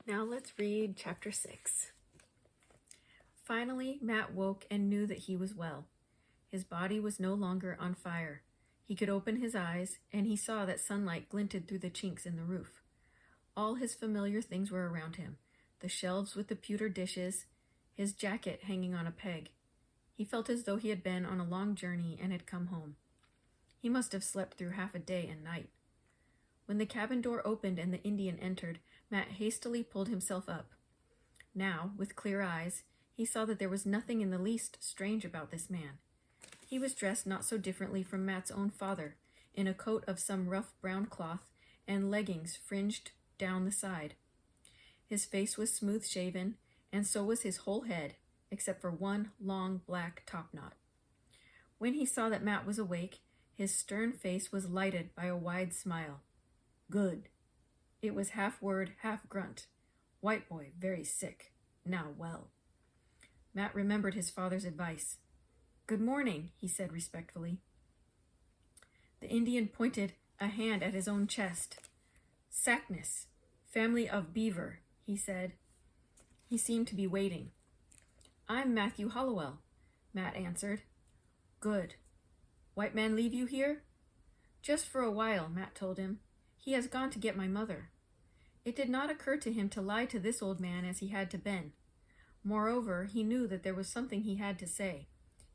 Now let's read chapter 6. Finally, Matt woke and knew that he was well. His body was no longer on fire. He could open his eyes, and he saw that sunlight glinted through the chinks in the roof. All his familiar things were around him, the shelves with the pewter dishes, his jacket hanging on a peg. He felt as though he had been on a long journey and had come home. He must have slept through half a day and night. When the cabin door opened and the Indian entered, Matt hastily pulled himself up. Now, with clear eyes, he saw that there was nothing in the least strange about this man. He was dressed not so differently from Matt's own father, in a coat of some rough brown cloth and leggings fringed down the side. His face was smooth-shaven, and so was his whole head, except for one long black topknot. When he saw that Matt was awake, his stern face was lighted by a wide smile. Good. It was half word, half grunt. White boy, very sick. Now well. Matt remembered his father's advice. Good morning, he said respectfully. The Indian pointed a hand at his own chest. Sackness, family of Beaver, he said. He seemed to be waiting. I'm Matthew Hollowell, Matt answered. Good. White man leave you here? Just for a while, Matt told him. He has gone to get my mother. It did not occur to him to lie to this old man as he had to Ben. Moreover, he knew that there was something he had to say.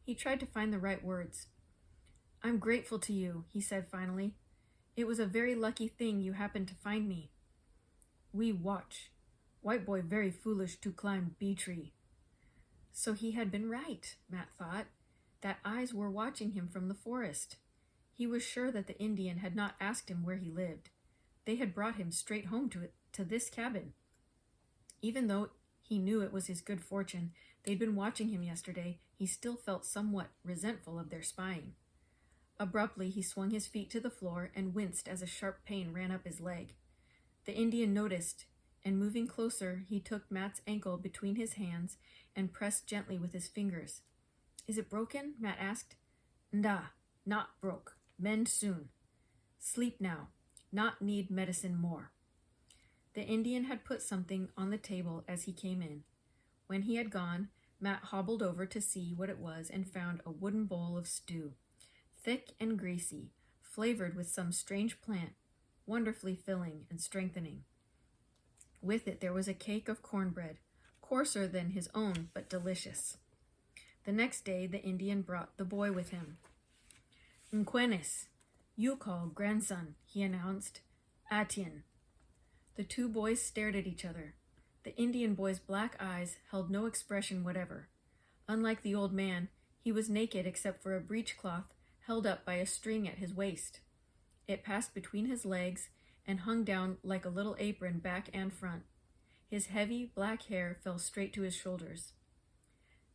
He tried to find the right words. I'm grateful to you, he said finally. It was a very lucky thing you happened to find me. We watch. White boy very foolish to climb bee tree. So he had been right, Matt thought, that eyes were watching him from the forest. He was sure that the Indian had not asked him where he lived. They had brought him straight home to this cabin. Even though he knew it was his good fortune, they'd been watching him yesterday, he still felt somewhat resentful of their spying. Abruptly, he swung his feet to the floor and winced as a sharp pain ran up his leg. The Indian noticed, and moving closer, he took Matt's ankle between his hands and pressed gently with his fingers. Is it broken? Matt asked. Nah, not broke. Mend soon. Sleep now. Not need medicine more. The Indian had put something on the table as he came in. When he had gone, Matt hobbled over to see what it was and found a wooden bowl of stew, thick and greasy, flavored with some strange plant, wonderfully filling and strengthening. With it there was a cake of cornbread, coarser than his own, but delicious. The next day the Indian brought the boy with him. Nquenes, you call grandson, he announced. Atien. The two boys stared at each other. The Indian boy's black eyes held no expression whatever. Unlike the old man, he was naked except for a breechcloth held up by a string at his waist. It passed between his legs and hung down like a little apron back and front. His heavy black hair fell straight to his shoulders.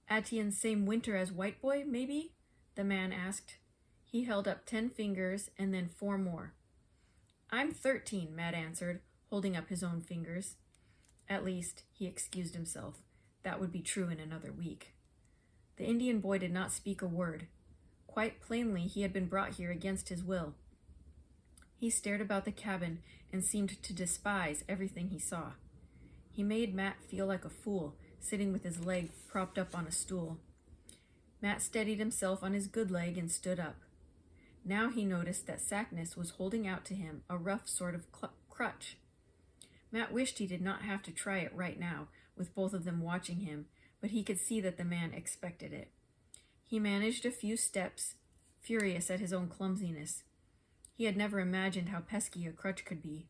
Atien same winter as white boy, maybe? The man asked. He held up 10 fingers and then 4 more. I'm 13, Matt answered, holding up his own fingers. At least, he excused himself. That would be true in another week. The Indian boy did not speak a word. Quite plainly, he had been brought here against his will. He stared about the cabin and seemed to despise everything he saw. He made Matt feel like a fool, sitting with his leg propped up on a stool. Matt steadied himself on his good leg and stood up. Now he noticed that Sackness was holding out to him a rough sort of crutch. Matt wished he did not have to try it right now, with both of them watching him, but he could see that the man expected it. He managed a few steps, furious at his own clumsiness. He had never imagined how pesky a crutch could be.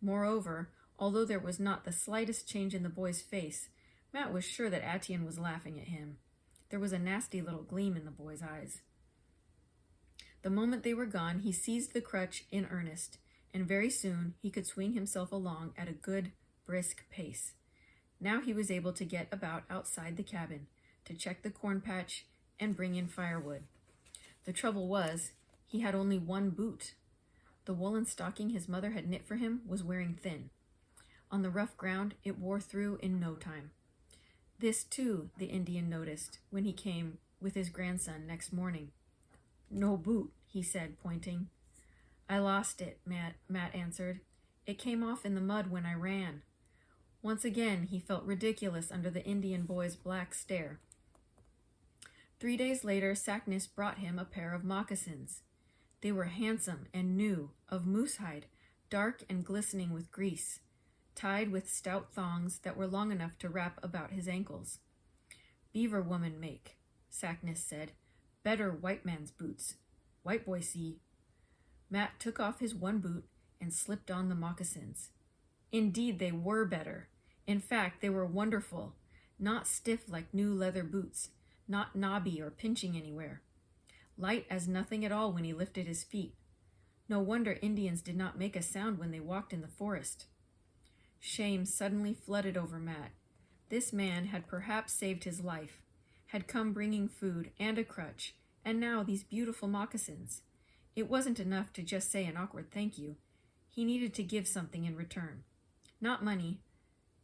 Moreover, although there was not the slightest change in the boy's face, Matt was sure that Atien was laughing at him. There was a nasty little gleam in the boy's eyes. The moment they were gone, he seized the crutch in earnest, and very soon he could swing himself along at a good, brisk pace. Now he was able to get about outside the cabin, to check the corn patch and bring in firewood. The trouble was, he had only one boot. The woolen stocking his mother had knit for him was wearing thin. On the rough ground, it wore through in no time. This, too, the Indian noticed when he came with his grandson next morning. No boot, he said, pointing. I lost it, Matt answered. It came off in the mud when I ran. Once again, he felt ridiculous under the Indian boy's black stare. 3 days later, Saknis brought him a pair of moccasins. They were handsome and new, of moose hide, dark and glistening with grease, tied with stout thongs that were long enough to wrap about his ankles. "Beaver woman make," Saknis said. "Better white man's boots. White boy see." Matt took off his one boot and slipped on the moccasins. Indeed, they were better. In fact, they were wonderful, not stiff like new leather boots, not knobby or pinching anywhere. Light as nothing at all when he lifted his feet. No wonder Indians did not make a sound when they walked in the forest. Shame suddenly flooded over Matt. This man had perhaps saved his life, had come bringing food and a crutch, and now these beautiful moccasins. It wasn't enough to just say an awkward thank you. He needed to give something in return. Not money.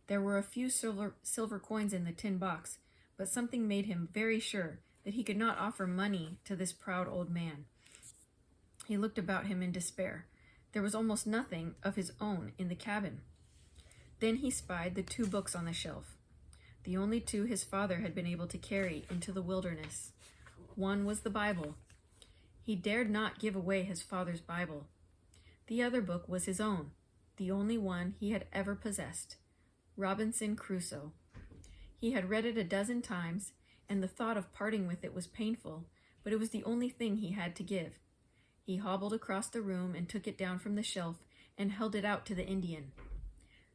There were a few silver coins in the tin box, but something made him very sure that he could not offer money to this proud old man. He looked about him in despair. There was almost nothing of his own in the cabin. Then he spied the 2 books on the shelf, the only 2 his father had been able to carry into the wilderness. One was the Bible. He dared not give away his father's Bible. The other book was his own, the only one he had ever possessed, Robinson Crusoe. He had read it a dozen times, and the thought of parting with it was painful, but it was the only thing he had to give. He hobbled across the room and took it down from the shelf and held it out to the Indian.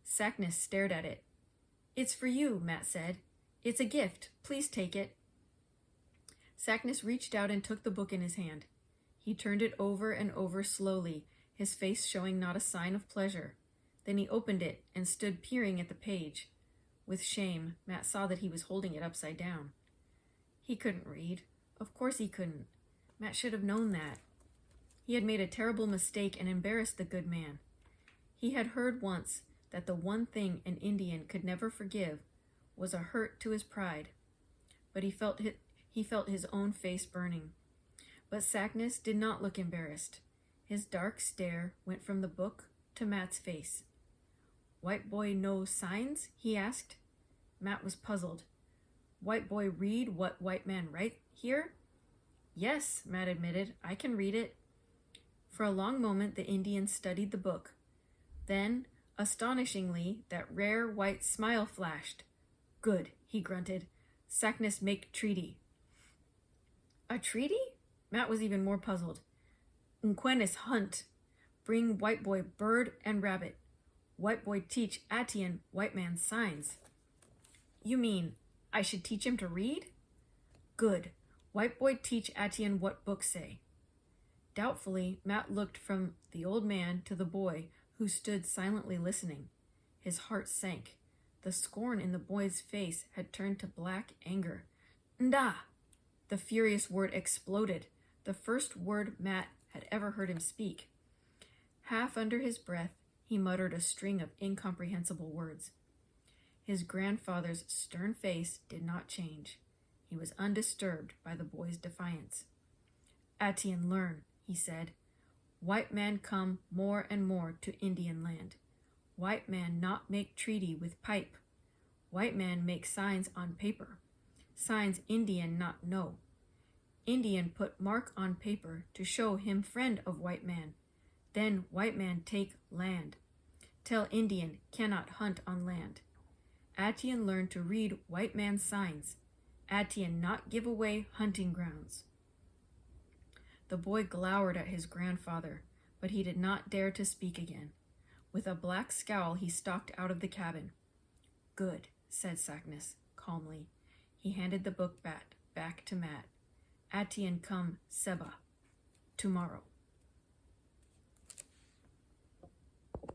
Saknis stared at it. "It's for you," Matt said. "It's a gift. Please take it." Saknis reached out and took the book in his hand. He turned it over and over slowly, his face showing not a sign of pleasure. Then he opened it and stood peering at the page. With shame, Matt saw that he was holding it upside down. He couldn't read. Of course he couldn't. Matt should have known that. He had made a terrible mistake and embarrassed the good man. He had heard once that the one thing an Indian could never forgive was a hurt to his pride. But he felt his own face burning. But Saknis did not look embarrassed. His dark stare went from the book to Matt's face. "White boy know signs?" he asked. Matt was puzzled. "White boy read what white man write here?" "Yes," Matt admitted. "I can read it." For a long moment the Indian studied the book. Then, astonishingly, that rare white smile flashed. "Good," he grunted. "Saknis make treaty." "A treaty?" Matt was even more puzzled. "Unquenis hunt. Bring white boy bird and rabbit. White boy teach Atian white man signs." "You mean I should teach him to read?" "Good. White boy teach Atian what books say." Doubtfully, Matt looked from the old man to the boy, who stood silently listening. His heart sank. The scorn in the boy's face had turned to black anger. "Nda!" The furious word exploded, the first word Matt had ever heard him speak. Half under his breath, he muttered a string of incomprehensible words. His grandfather's stern face did not change. He was undisturbed by the boy's defiance. "Atian learn," he said. "White man come more and more to Indian land. White man not make treaty with pipe. White man make signs on paper. Signs Indian not know. Indian put mark on paper to show him friend of white man. Then white man take land. Tell Indian cannot hunt on land. Atian learn to read white man's signs. Atian not give away hunting grounds." The boy glowered at his grandfather, but he did not dare to speak again. With a black scowl, he stalked out of the cabin. "Good," said Saknis calmly. He handed the book back to Matt. "Atian come Seba tomorrow."